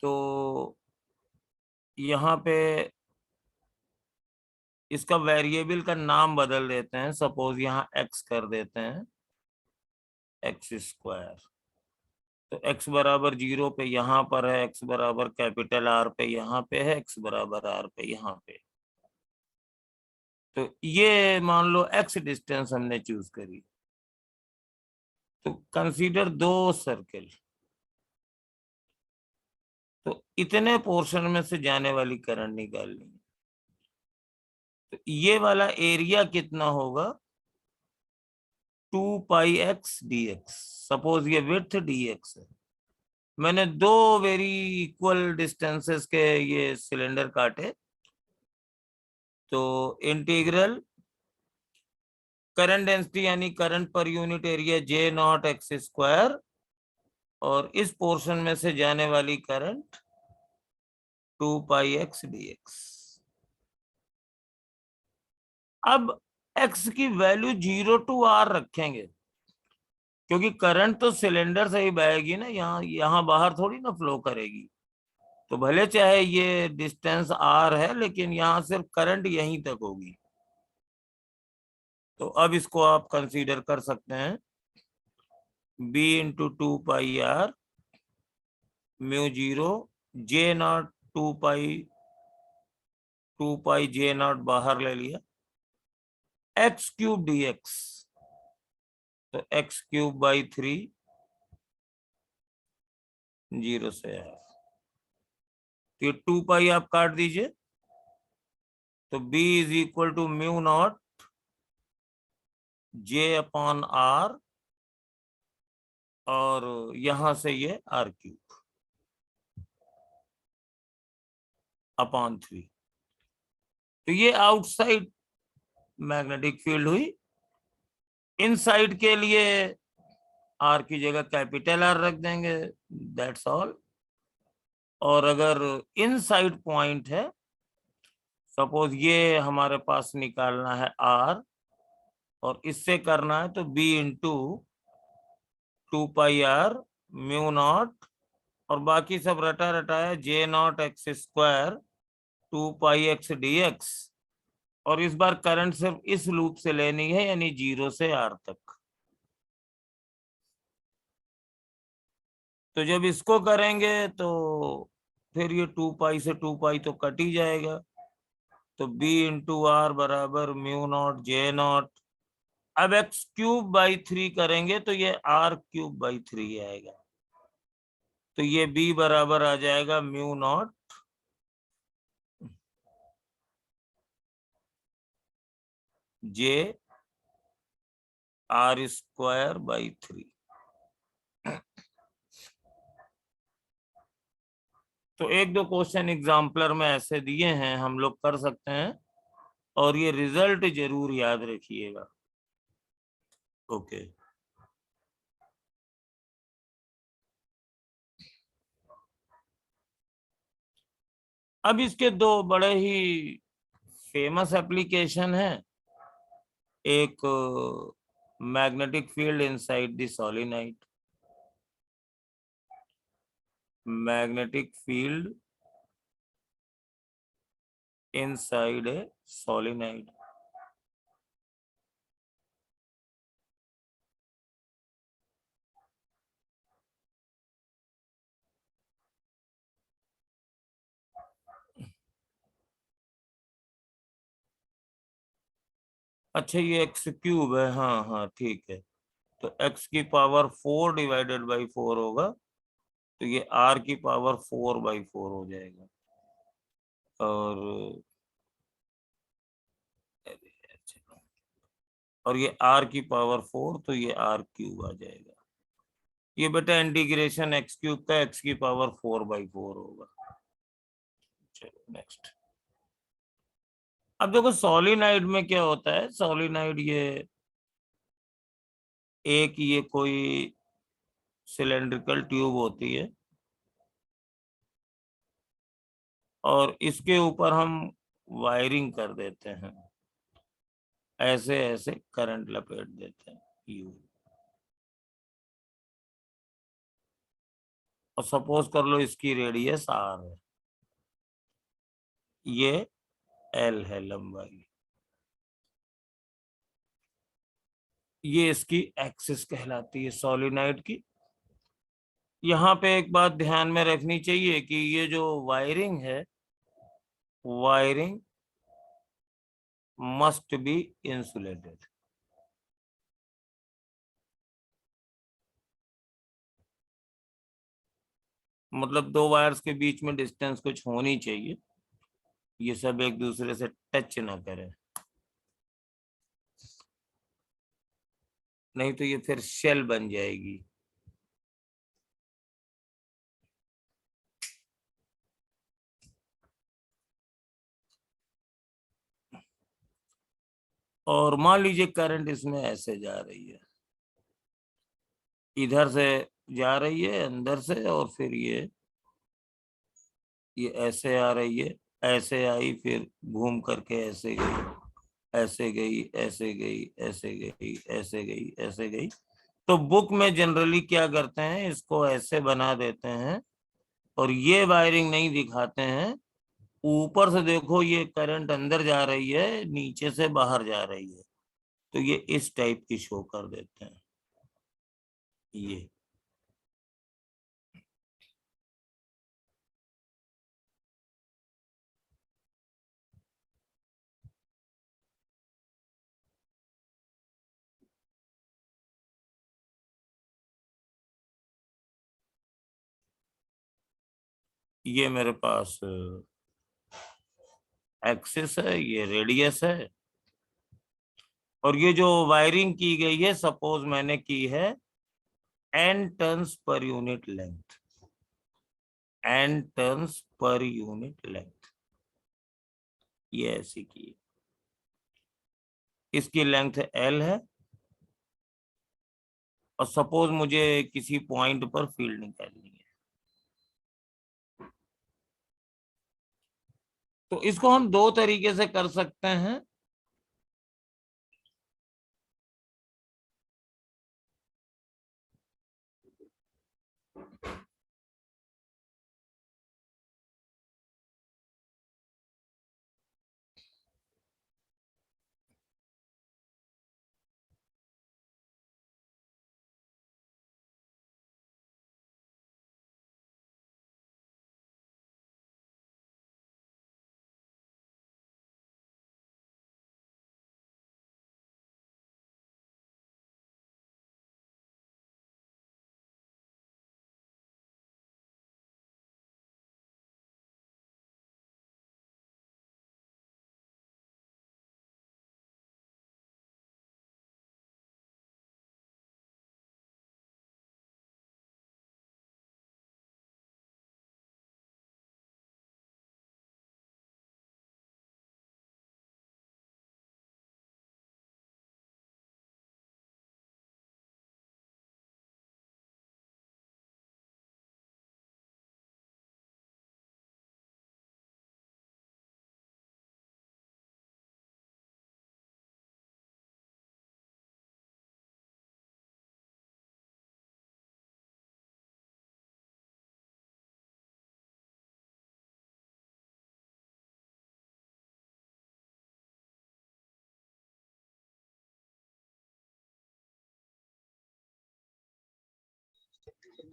तो यहाँ पे इसका वेरिएबल का नाम बदल देते हैं। सपोज यहाँ एक्स कर देते हैं, एक्स स्क्वायर। तो एक्स बराबर 0 पे यहाँ पर है, एक्स बराबर कैपिटल आर पे यहाँ पे है, एक्स बराबर आर पे यहाँ पे। तो ये मान लो एक्स डिस्टेंस हमने चूज करी। तो कंसीडर 2 सर्किल। तो इतने पोर्शन में से जाने वाली करंट निकालनी है। तो ये वाला एरिया कितना होगा? 2 pi X D x. Suppose ये विड्थ डी एक्स है। मैंने 2 वेरी इक्वल डिस्टेंसेस के ये सिलेंडर काटे। तो इंटीग्रल करंट डेंसिटी यानी करंट पर यूनिट एरिया जे नॉट एक्स स्क्वायर, और इस पोर्शन में से जाने वाली current 2 pi X D x. अब एक्स की वैल्यू 0 टू आर रखेंगे, क्योंकि करंट तो सिलेंडर से ही बहेगी ना, यहाँ बाहर थोड़ी ना फ्लो करेगी। तो भले चाहे ये डिस्टेंस आर है, लेकिन यहाँ सिर्फ करंट यहीं तक होगी। तो अब इसको आप कंसीडर कर सकते हैं, B into 2 pi R mu 0, J naught 2 pi J naught बाहर ले लिया, एक्स क्यूब डी एक्स। तो एक्स क्यूब बाई 3, 0 से आर। तो 2 पाई आप काट दीजिए, तो b is equal to mu naught J upon R, और यहां से ये आर क्यूब अपॉन 3। तो ये आउटसाइड मैग्नेटिक फील्ड हुई। इनसाइड के लिए आर की जगह कैपिटल आर रख देंगे, दैट्स ऑल। और अगर इनसाइड पॉइंट है, सपोज ये हमारे पास निकालना है आर, और इससे करना है, तो B into 2 pi R mu naught, और बाकी सब रटा रटाया J naught X square 2 pi X D X, और इस बार करंट सिर्फ इस लूप से लेनी है, यानी 0 से R तक। तो जब इसको करेंगे तो फिर ये 2 पाई से 2 पाई तो कट ही जाएगा। तो B इंटू आर बराबर म्यू नॉट जे नॉट। अब x³/3 करेंगे तो ये r³/3 आएगा। तो ये B बराबर आ जाएगा म्यू नॉट जे r²/3। तो एक दो क्वेश्चन एग्जाम्पलर में ऐसे दिए हैं, हम लोग कर सकते हैं, और ये रिजल्ट जरूर याद रखिएगा। ओके। अब इसके दो बड़े ही फेमस एप्लीकेशन है। एक magnetic field inside the solenoid, magnetic field inside a solenoid. अच्छा, ये x³ है, हाँ हाँ ठीक है। तो x⁴ डिवाइडेड बाई 4 होगा, तो ये r⁴/4 हो जाएगा। और ये r⁴ तो ये r³ आ जाएगा। ये बेटा इंटीग्रेशन x³ का x⁴/4 होगा। चलो नेक्स्ट। अब देखो सोलिनॉइड में क्या होता है। सोलिनॉइड ये कोई सिलेंड्रिकल ट्यूब होती है, और इसके ऊपर हम वायरिंग कर देते हैं, ऐसे ऐसे करंट लपेट देते हैं यू। और सपोज कर लो इसकी रेडियस r है, ये l है लंबाई, ये इसकी एक्सिस कहलाती है सोलिनॉइड की। यहाँ पे एक बात ध्यान में रखनी चाहिए कि ये जो वायरिंग है, वायरिंग मस्ट बी इंसुलेटेड। मतलब दो वायर्स के बीच में डिस्टेंस कुछ होनी चाहिए, ये सब एक दूसरे से टच ना करें, नहीं तो ये फिर शेल बन जाएगी। और मान लीजिए करंट इसमें ऐसे जा रही है, इधर से जा रही है अंदर से, और फिर ये ऐसे आ रही है, ऐसे आई, फिर घूम करके ऐसे गई, ऐसे गई, ऐसे गई, ऐसे गई, ऐसे गई, ऐसे गई। तो बुक में जनरली क्या करते हैं, इसको ऐसे बना देते हैं, और ये वायरिंग नहीं दिखाते हैं। ऊपर से देखो ये करंट अंदर जा रही है, नीचे से बाहर जा रही है, तो ये इस टाइप की शो कर देते हैं। ये मेरे पास एक्सिस है, ये रेडियस है, और ये जो वायरिंग की गई है, सपोज मैंने की है n टर्न्स पर यूनिट लेंथ, n टर्न्स पर यूनिट लेंथ, ये ऐसी की है। इसकी लेंथ l है, और सपोज मुझे किसी पॉइंट पर फील्ड निकालनी है, तो इसको हम दो तरीके से कर सकते हैं।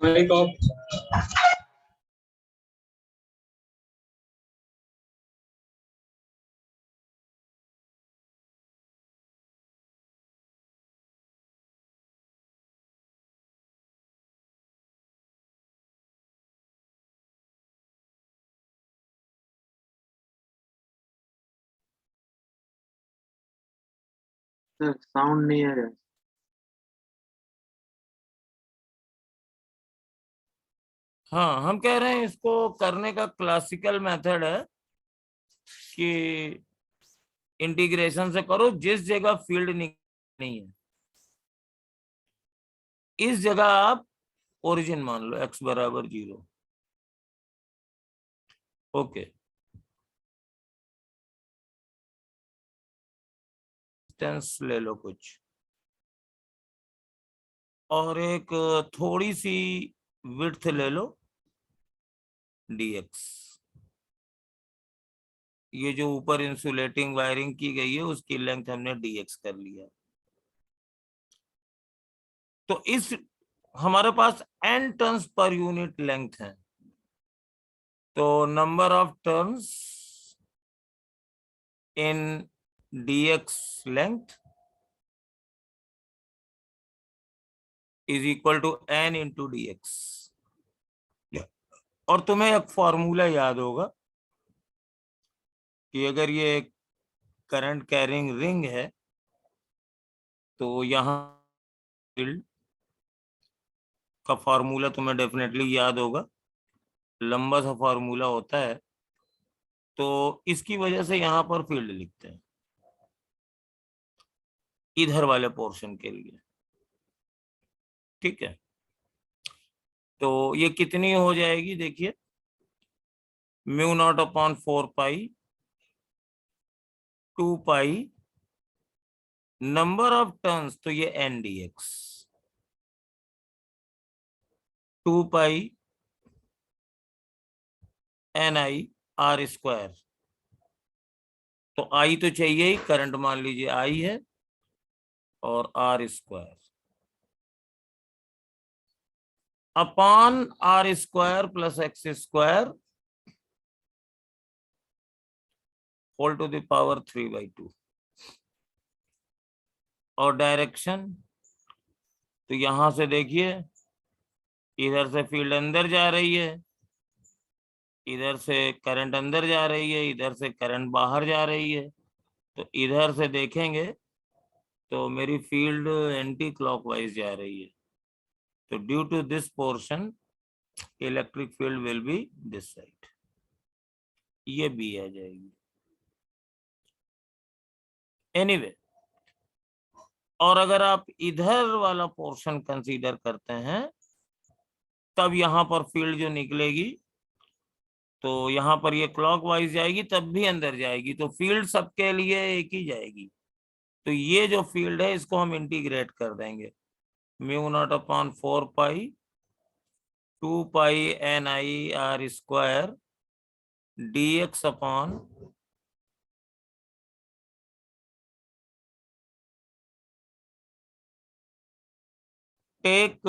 Mic off. सर साउंड नहीं आ रहा। हाँ, हम कह रहे हैं इसको करने का क्लासिकल मेथड है कि इंटीग्रेशन से करो, जिस जगह फील्ड नहीं है इस जगह आप ओरिजिन मान लो x बराबर 0। ओके, डिस्टेंस ले लो कुछ और एक थोड़ी सी विड्थ ले लो dx। ये जो ऊपर इंसुलेटिंग वायरिंग की गई है उसकी लेंथ हमने dx कर लिया। तो इस हमारे पास n टर्न्स पर यूनिट लेंथ है, तो number of turns in dx length is equal to n into dx। और तुम्हें एक फॉर्मूला याद होगा कि अगर ये करंट कैरिंग रिंग है तो यहाँ फील्ड का फॉर्मूला तुम्हें डेफिनेटली याद होगा, लंबा सा फॉर्मूला होता है। तो इसकी वजह से यहाँ पर फील्ड लिखते हैं इधर वाले पोर्शन के लिए, ठीक है। तो ये कितनी हो जाएगी देखिए, mu naught upon 4 pi 2 pi number of turns, तो ये N D X 2 pi N I R square. तो आई तो चाहिए ही, करंट मान लीजिए आई है, और R square upon R square plus X square whole to the power 3/2। और डायरेक्शन, तो यहां से देखिए इधर से फील्ड अंदर जा रही है, इधर से करंट अंदर जा रही है, इधर से करंट बाहर जा रही है। तो इधर से देखेंगे तो मेरी फील्ड एंटी क्लॉकवाइज जा रही है। तो due to this portion electric field will be this side, ये बी आ जाएगी। एनीवे, और अगर आप इधर वाला पोर्शन कंसीडर करते हैं तब यहां पर फील्ड जो निकलेगी तो यहाँ पर ये क्लॉकवाइज जाएगी, तब भी अंदर जाएगी, तो फील्ड सबके लिए एक ही जाएगी। तो ये जो फील्ड है इसको हम इंटीग्रेट कर देंगे, mu naught upon 4 pi 2 pi N I R square dx upon take,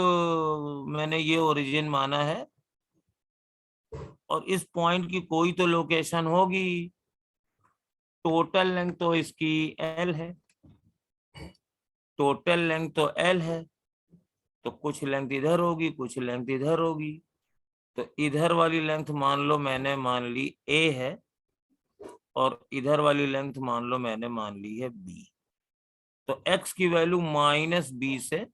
मैंने ये ओरिजिन माना है और इस पॉइंट की कोई तो लोकेशन होगी। टोटल लेंथ तो इसकी L है, टोटल लेंथ तो L है, तो कुछ लेंथ इधर होगी कुछ लेंथ इधर होगी। तो इधर वाली लेंथ मान लो मैंने मान ली A है, और इधर वाली लेंथ मान लो मैंने मान ली है B। तो x की वैल्यू -B से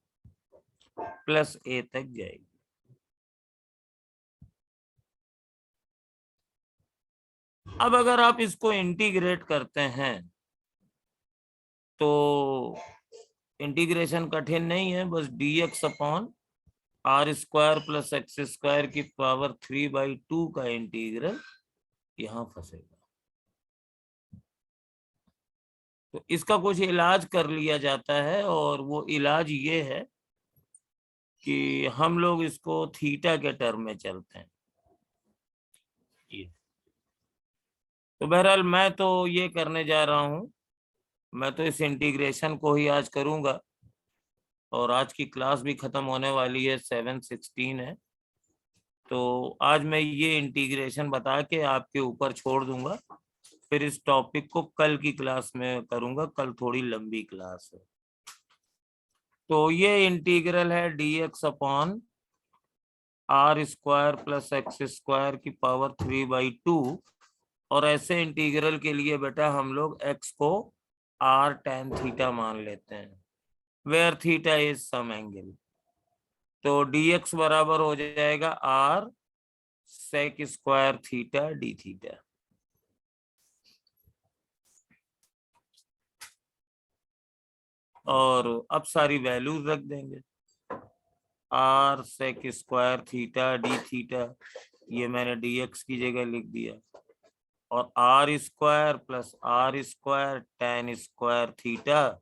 +A तक जाएगी। अब अगर आप इसको इंटीग्रेट करते हैं तो इंटीग्रेशन कठिन नहीं है, बस dx upon R square plus X square की पावर 3/2 का इंटीग्रल यहां फंसेगा। तो इसका कुछ इलाज कर लिया जाता है, और वो इलाज ये है कि हम लोग इसको थीटा के टर्म में चलते हैं। ये तो बहरहाल मैं तो ये करने जा रहा हूं, मैं तो इस इंटीग्रेशन को ही आज करूंगा। और आज की क्लास भी खत्म होने वाली है, 7:16 है। तो आज मैं ये इंटीग्रेशन बता के आपके ऊपर छोड़ दूंगा, फिर इस टॉपिक को कल की क्लास में करूंगा, कल थोड़ी लंबी क्लास है। तो ये इंटीग्रल है dx upon r² plus x² की पावर 3/2। और ऐसे इंटीग्रल के लिए बेटा हम लोग x को r tan थीटा मान लेते हैं, where theta is some angle. तो dx बराबर हो जाएगा r sec² theta d theta. और अब सारी वैल्यूज रख देंगे, r sec² theta d theta, ये मैंने dx की जगह लिख दिया, और r² plus r² tan² theta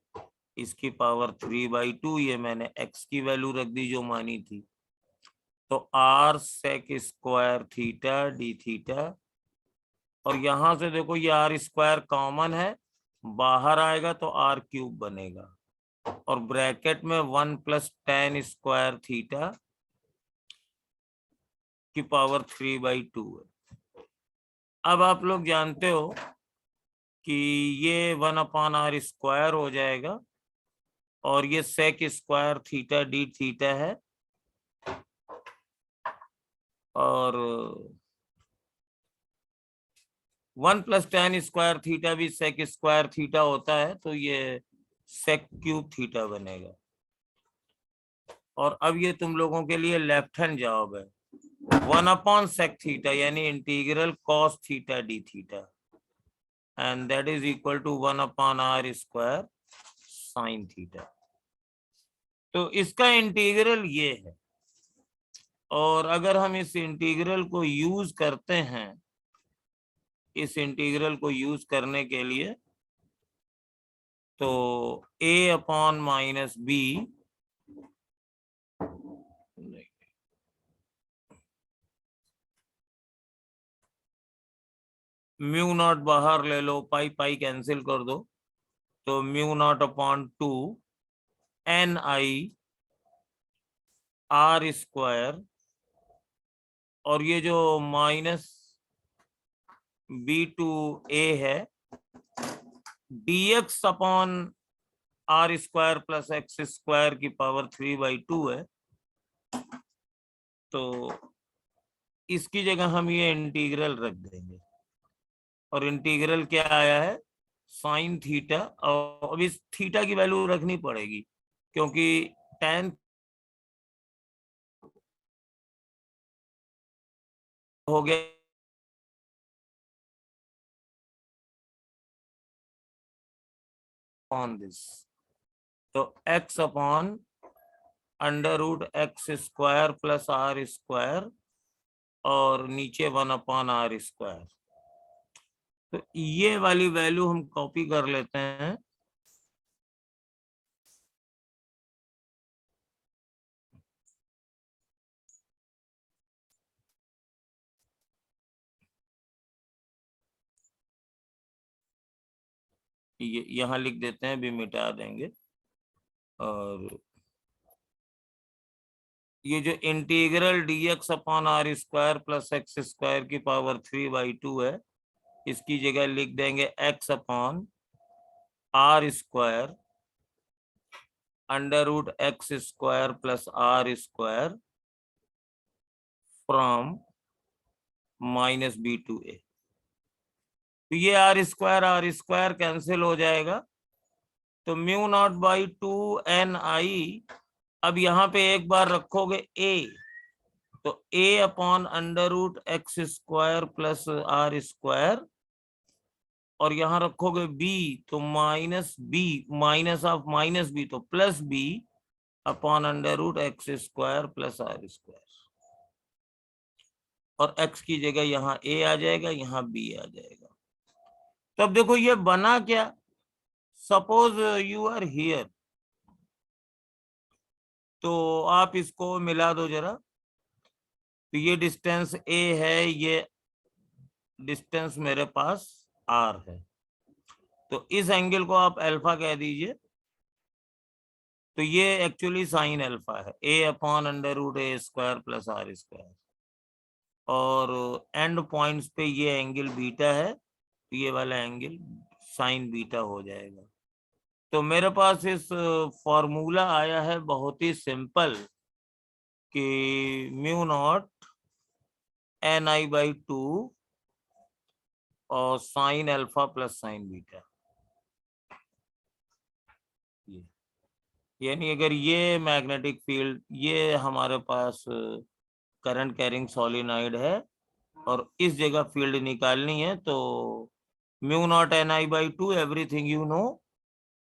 इसकी पावर 3/2, ये मैंने x की वैल्यू रख दी जो मानी थी। तो r sec² theta d theta, और यहां से देखो ये r² कॉमन है, बाहर आएगा तो r³ बनेगा, और ब्रैकेट में 1 प्लस tan² थीटा की पावर 3/2 है। अब आप लोग जानते हो कि ये 1/r² हो जाएगा, और ये sec² थीटा d थीटा है, और 1 प्लस tan² थीटा भी sec² थीटा होता है, तो ये sec³ थीटा बनेगा। और अब ये तुम लोगों के लिए लेफ्ट हैंड जवाब है, 1/sec थीटा यानी integral cos theta d theta, and that is equal to 1/r² sin theta. तो इसका इंटीग्रल ये है, और अगर हम इस इंटीग्रल को यूज करते हैं, इस इंटीग्रल को यूज करने के लिए, तो a/-b म्यू नॉट बाहर ले लो, पाई पाई कैंसिल कर दो, तो mu naught upon 2 ni r², और ये जो -b/a है dx upon r² plus x² की पावर 3/2 है। तो इसकी जगह हम ये इंटीग्रल रख देंगे, और इंटीग्रल क्या आया है, साइन थीटा। और अब इस थीटा की वैल्यू रखनी पड़ेगी, क्योंकि tan हो गया ऑन दिस, तो x upon √x² plus r², और नीचे 1/r²। तो ये वाली वैल्यू हम कॉपी कर लेते हैं, ये यहाँ लिख देते हैं, भी मिटा देंगे। और ये जो integral dx upon r² plus x² की पावर 3/2 है, इसकी जगह लिख देंगे x upon r² √x² plus r² from -b to a। तो ये r² कैंसिल हो जाएगा, तो म्यू नॉट बाई 2ni। अब यहाँ पे एक बार रखोगे a, तो a upon √x² plus r², और यहाँ रखोगे b, तो -b माइनस ऑफ -b तो +b upon √x² plus r², और x की जगह यहाँ a आ जाएगा, यहाँ b आ जाएगा। तो अब देखो ये बना क्या, सपोज यू आर हियर, तो आप इसको मिला दो जरा। तो ये डिस्टेंस a है, ये डिस्टेंस मेरे पास r है, तो इस एंगल को आप अल्फा कह दीजिए। तो ये एक्चुअली साइन अल्फा है, a/√a² + r², और एंड पॉइंट्स पे ये एंगल बीटा है, तो ये वाला एंगल साइन बीटा हो जाएगा। तो मेरे पास इस फॉर्मूला आया है बहुत ही सिंपल कि μ0 ni/2 और sine alpha plus sign beta. यानी अगर ये मैग्नेटिक फील्ड, ये हमारे पास करंट कैरिंग सोलिनॉइड है और इस जगह फील्ड निकालनी है, तो μ0 ni/2 एवरीथिंग यू नो,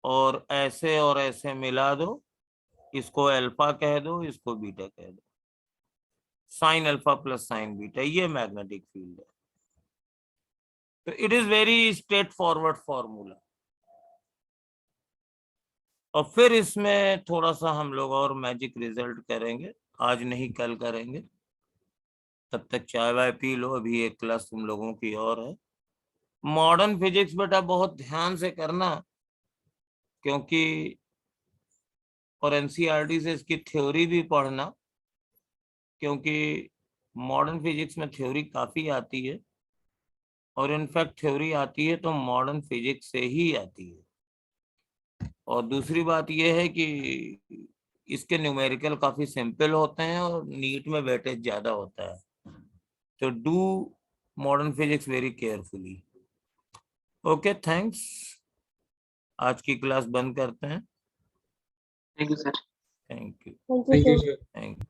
और ऐसे मिला दो, इसको अल्फा कह दो, इसको बीटा कह दो, sine alpha plus sign beta, ये मैग्नेटिक फील्ड है। तो it is very straight forward formula. और फिर इसमें थोड़ा सा हम लोग और मैजिक रिजल्ट करेंगे, आज नहीं कल करेंगे। तब तक चाय वाय पी लो, अभी एक क्लास तुम लोगों की और है। मॉडर्न फिजिक्स बेटा बहुत ध्यान से करना, क्योंकि और एनसीईआरटी से इसकी थ्योरी भी पढ़ना, क्योंकि मॉडर्न फिजिक्स में थ्योरी काफी आती है, और इनफैक्ट थ्योरी आती है तो मॉडर्न फिजिक्स से ही आती है। और दूसरी बात यह है कि इसके न्यूमेरिकल काफी सिंपल होते हैं और नीट में वेटेज ज्यादा होता है। तो do modern physics very carefully. Okay, thanks. आज की क्लास बंद करते हैं। Thank you sir. Thank you. Thank you, sir. Thank you.